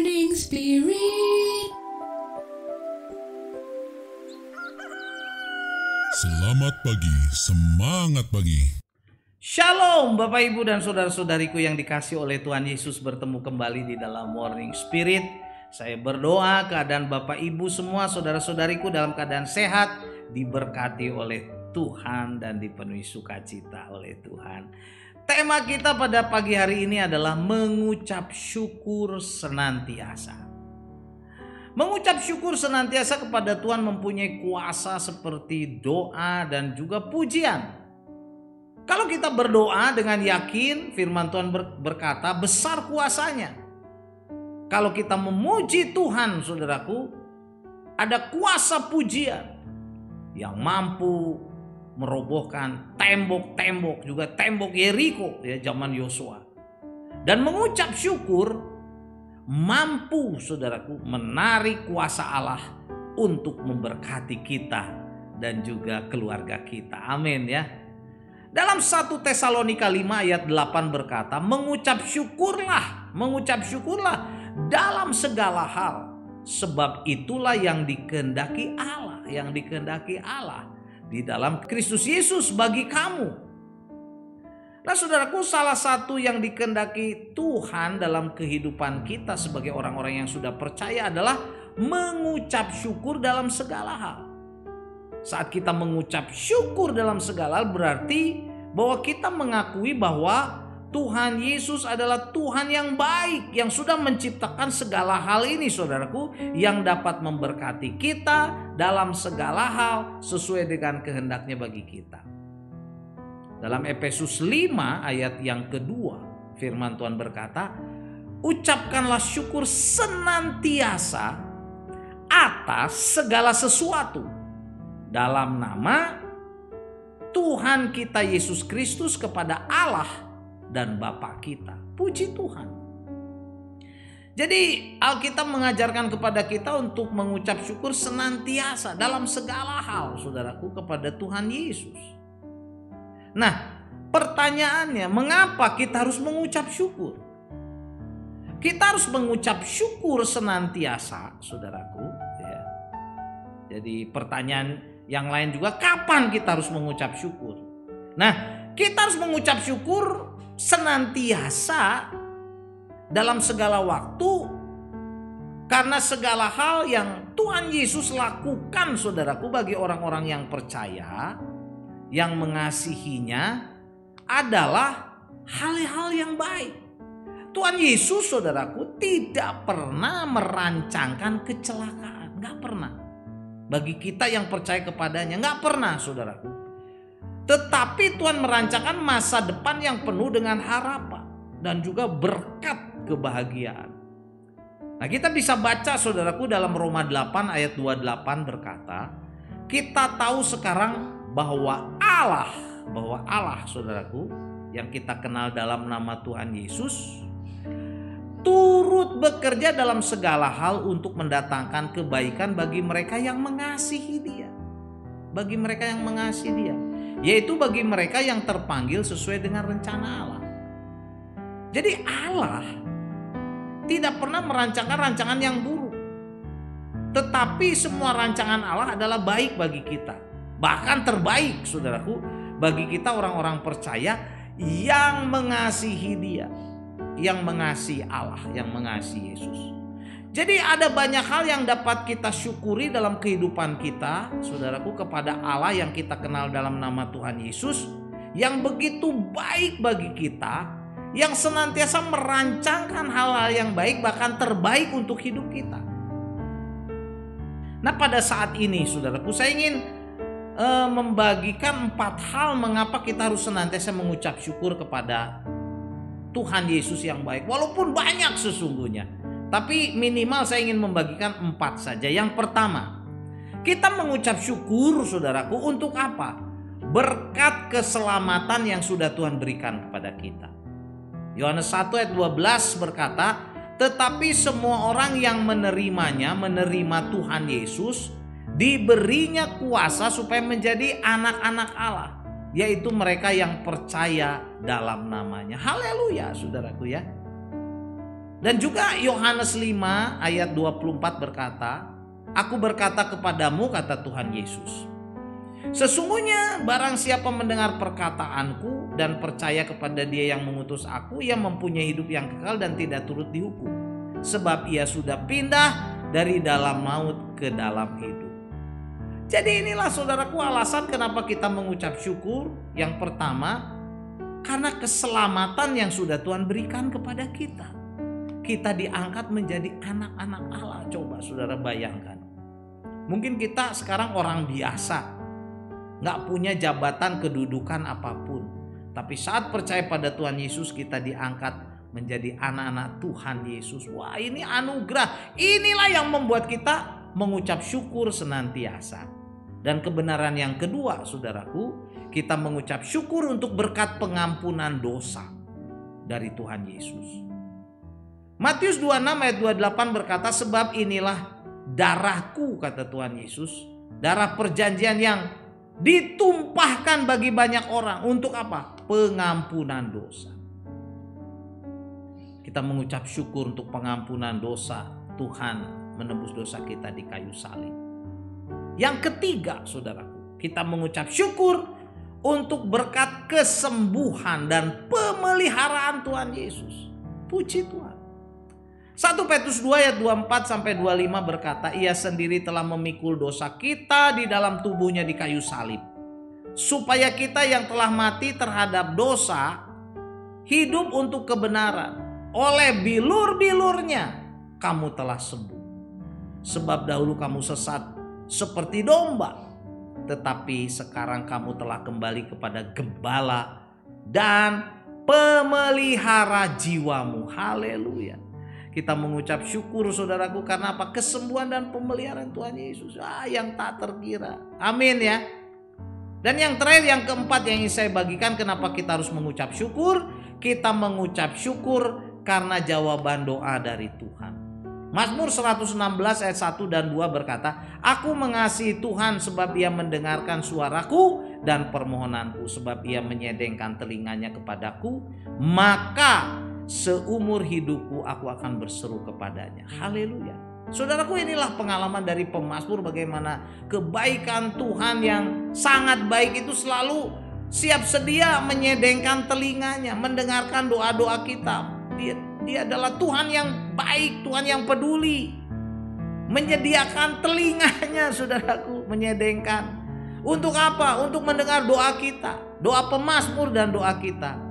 Morning Spirit. Selamat pagi, semangat pagi. Shalom Bapak Ibu dan Saudara-saudariku yang dikasih oleh Tuhan Yesus, bertemu kembali di dalam Morning Spirit. Saya berdoa keadaan Bapak Ibu semua, saudara-saudariku dalam keadaan sehat, diberkati oleh Tuhan dan dipenuhi sukacita oleh Tuhan. Tema kita pada pagi hari ini adalah mengucap syukur senantiasa. Mengucap syukur senantiasa kepada Tuhan mempunyai kuasa seperti doa dan juga pujian. Kalau kita berdoa dengan yakin, firman Tuhan berkata besar kuasanya. Kalau kita memuji Tuhan, saudaraku, ada kuasa pujian yang mampu merobohkan tembok-tembok, juga tembok Yeriko ya zaman Yosua. Dan mengucap syukur mampu, saudaraku, menarik kuasa Allah untuk memberkati kita dan juga keluarga kita. Amin ya. Dalam 1 Tesalonika 5 ayat 8 berkata, mengucap syukurlah dalam segala hal, sebab itulah yang dikehendaki Allah di dalam Kristus Yesus bagi kamu. Nah saudaraku, salah satu yang dikehendaki Tuhan dalam kehidupan kita sebagai orang-orang yang sudah percaya adalah mengucap syukur dalam segala hal. Saat kita mengucap syukur dalam segala hal berarti bahwa kita mengakui bahwa Tuhan Yesus adalah Tuhan yang baik, yang sudah menciptakan segala hal ini, saudaraku, yang dapat memberkati kita dalam segala hal sesuai dengan kehendaknya bagi kita. Dalam Efesus 5 ayat yang kedua, firman Tuhan berkata, ucapkanlah syukur senantiasa atas segala sesuatu dalam nama Tuhan kita Yesus Kristus kepada Allah dan Bapa kita. Puji Tuhan. Jadi Alkitab mengajarkan kepada kita untuk mengucap syukur senantiasa dalam segala hal, saudaraku, kepada Tuhan Yesus. Nah, pertanyaannya, mengapa kita harus mengucap syukur? Kita harus mengucap syukur senantiasa, saudaraku. Ya. Jadi pertanyaan yang lain juga, kapan kita harus mengucap syukur? Nah, kita harus mengucap syukur senantiasa dalam segala waktu karena segala hal yang Tuhan Yesus lakukan, saudaraku, bagi orang-orang yang percaya, yang mengasihinya adalah hal-hal yang baik. Tuhan Yesus, saudaraku, tidak pernah merancangkan kecelakaan, gak pernah. Bagi kita yang percaya kepadanya, gak pernah, saudaraku. Tetapi Tuhan merancangkan masa depan yang penuh dengan harapan dan juga berkat kebahagiaan. Nah, kita bisa baca, saudaraku, dalam Roma 8 ayat 28 berkata, kita tahu sekarang bahwa Allah, saudaraku, yang kita kenal dalam nama Tuhan Yesus, turut bekerja dalam segala hal untuk mendatangkan kebaikan bagi mereka yang mengasihi Dia. Bagi mereka yang mengasihi Dia, yaitu bagi mereka yang terpanggil sesuai dengan rencana Allah. Jadi Allah tidak pernah merancangkan rancangan yang buruk. Tetapi semua rancangan Allah adalah baik bagi kita. Bahkan terbaik, saudaraku, bagi kita orang-orang percaya yang mengasihi Dia, yang mengasihi Allah, yang mengasihi Yesus. Jadi ada banyak hal yang dapat kita syukuri dalam kehidupan kita, saudaraku, kepada Allah yang kita kenal dalam nama Tuhan Yesus, yang begitu baik bagi kita, yang senantiasa merancangkan hal-hal yang baik, bahkan terbaik untuk hidup kita. Nah, pada saat ini, saudaraku, saya ingin membagikan 4 hal mengapa kita harus senantiasa mengucap syukur kepada Tuhan Yesus yang baik. Walaupun banyak sesungguhnya, tapi minimal saya ingin membagikan 4 saja. Yang pertama, kita mengucap syukur, saudaraku, untuk apa? Berkat keselamatan yang sudah Tuhan berikan kepada kita. Yohanes 1 ayat 12 berkata, tetapi semua orang yang menerimanya, menerima Tuhan Yesus, diberinya kuasa supaya menjadi anak-anak Allah, yaitu mereka yang percaya dalam namanya. Haleluya, saudaraku ya. Dan juga Yohanes 5 ayat 24 berkata, "Aku berkata kepadamu," kata Tuhan Yesus, "sesungguhnya barang siapa mendengar perkataanku dan percaya kepada Dia yang mengutus aku, ia mempunyai hidup yang kekal dan tidak turut dihukum. Sebab ia sudah pindah dari dalam maut ke dalam hidup." Jadi inilah saudaraku alasan kenapa kita mengucap syukur. Yang pertama, karena keselamatan yang sudah Tuhan berikan kepada kita. Kita diangkat menjadi anak-anak Allah. Coba saudara bayangkan. Mungkin kita sekarang orang biasa, gak punya jabatan kedudukan apapun. Tapi saat percaya pada Tuhan Yesus, kita diangkat menjadi anak-anak Tuhan Yesus. Wah, ini anugerah. Inilah yang membuat kita mengucap syukur senantiasa. Dan kebenaran yang kedua saudaraku, kita mengucap syukur untuk berkat pengampunan dosa dari Tuhan Yesus. Matius 26 ayat 28 berkata, "Sebab inilah darahku," kata Tuhan Yesus, "darah perjanjian yang ditumpahkan bagi banyak orang." Untuk apa? Pengampunan dosa. Kita mengucap syukur untuk pengampunan dosa. Tuhan menebus dosa kita di kayu salib. Yang ketiga saudaraku, kita mengucap syukur untuk berkat kesembuhan dan pemeliharaan Tuhan Yesus. Puji Tuhan. 1 Petrus 2 ayat 24 sampai 25 berkata, "Ia sendiri telah memikul dosa kita di dalam tubuhnya di kayu salib, supaya kita yang telah mati terhadap dosa hidup untuk kebenaran. Oleh bilur-bilurnya kamu telah sembuh. Sebab dahulu kamu sesat seperti domba, tetapi sekarang kamu telah kembali kepada gembala dan pemelihara jiwamu." Haleluya. Kita mengucap syukur saudaraku karena apa? Kesembuhan dan pemeliharaan Tuhan Yesus. Yang tak terkira. Amin ya. Dan yang terakhir, yang keempat yang ingin saya bagikan, kenapa kita harus mengucap syukur? Kita mengucap syukur karena jawaban doa dari Tuhan. Mazmur 116 ayat 1 dan 2 berkata, "Aku mengasihi Tuhan sebab Ia mendengarkan suaraku dan permohonanku, sebab Ia menyedengkan telinganya kepadaku, maka seumur hidupku aku akan berseru kepadanya." Haleluya. Saudaraku, inilah pengalaman dari pemazmur bagaimana kebaikan Tuhan yang sangat baik itu selalu siap sedia menyedengkan telinganya, mendengarkan doa-doa kita. Dia adalah Tuhan yang baik, Tuhan yang peduli. Menyediakan telinganya saudaraku, menyedengkan. Untuk apa? Untuk mendengar doa kita, doa pemazmur dan doa kita.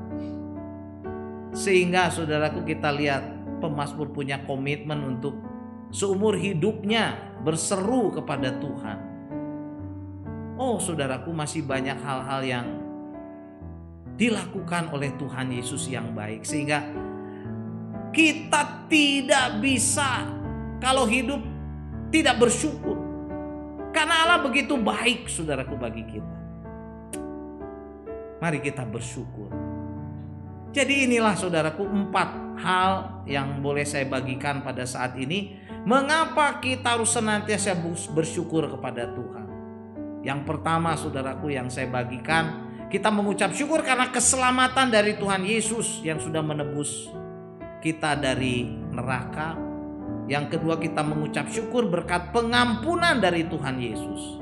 Sehingga saudaraku kita lihat pemazmur punya komitmen untuk seumur hidupnya berseru kepada Tuhan. Oh saudaraku, masih banyak hal-hal yang dilakukan oleh Tuhan Yesus yang baik. Sehingga kita tidak bisa kalau hidup tidak bersyukur. Karena Allah begitu baik saudaraku bagi kita. Mari kita bersyukur. Jadi inilah saudaraku 4 hal yang boleh saya bagikan pada saat ini. Mengapa kita harus senantiasa bersyukur kepada Tuhan. Yang pertama saudaraku yang saya bagikan, kita mengucap syukur karena keselamatan dari Tuhan Yesus yang sudah menebus kita dari neraka. Yang kedua, kita mengucap syukur berkat pengampunan dari Tuhan Yesus.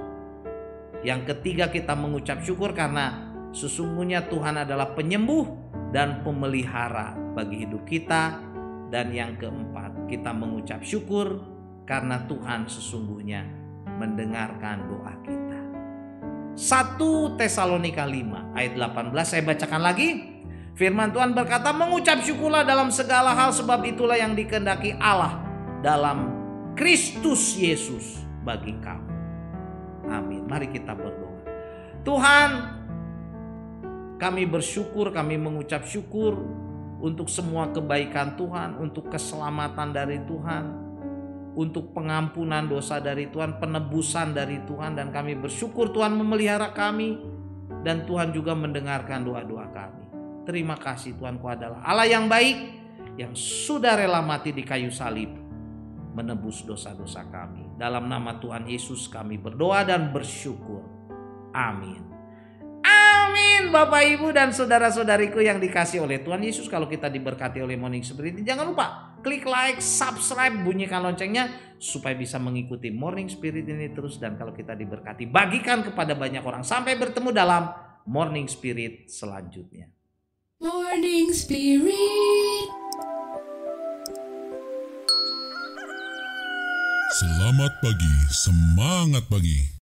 Yang ketiga, kita mengucap syukur karena sesungguhnya Tuhan adalah penyembuh dan pemelihara bagi hidup kita. Dan yang keempat, kita mengucap syukur karena Tuhan sesungguhnya mendengarkan doa kita. 1 Tesalonika 5 ayat 18 saya bacakan lagi. Firman Tuhan berkata, "Mengucap syukurlah dalam segala hal, sebab itulah yang dikehendaki Allah dalam Kristus Yesus bagi kamu." Amin. Mari kita berdoa. Tuhan, kami bersyukur, kami mengucap syukur untuk semua kebaikan Tuhan, untuk keselamatan dari Tuhan, untuk pengampunan dosa dari Tuhan, penebusan dari Tuhan. Dan kami bersyukur Tuhan memelihara kami, dan Tuhan juga mendengarkan doa-doa kami. Terima kasih Tuhan, Kau adalah Allah yang baik, yang sudah rela mati di kayu salib, menebus dosa-dosa kami. Dalam nama Tuhan Yesus kami berdoa dan bersyukur. Amin. Amin. Bapak, Ibu, dan saudara-saudariku yang dikasih oleh Tuhan Yesus, kalau kita diberkati oleh Morning Spirit, jangan lupa klik like, subscribe, bunyikan loncengnya supaya bisa mengikuti Morning Spirit ini terus. Dan kalau kita diberkati, bagikan kepada banyak orang. Sampai bertemu dalam Morning Spirit selanjutnya. Morning Spirit. Selamat pagi, semangat pagi.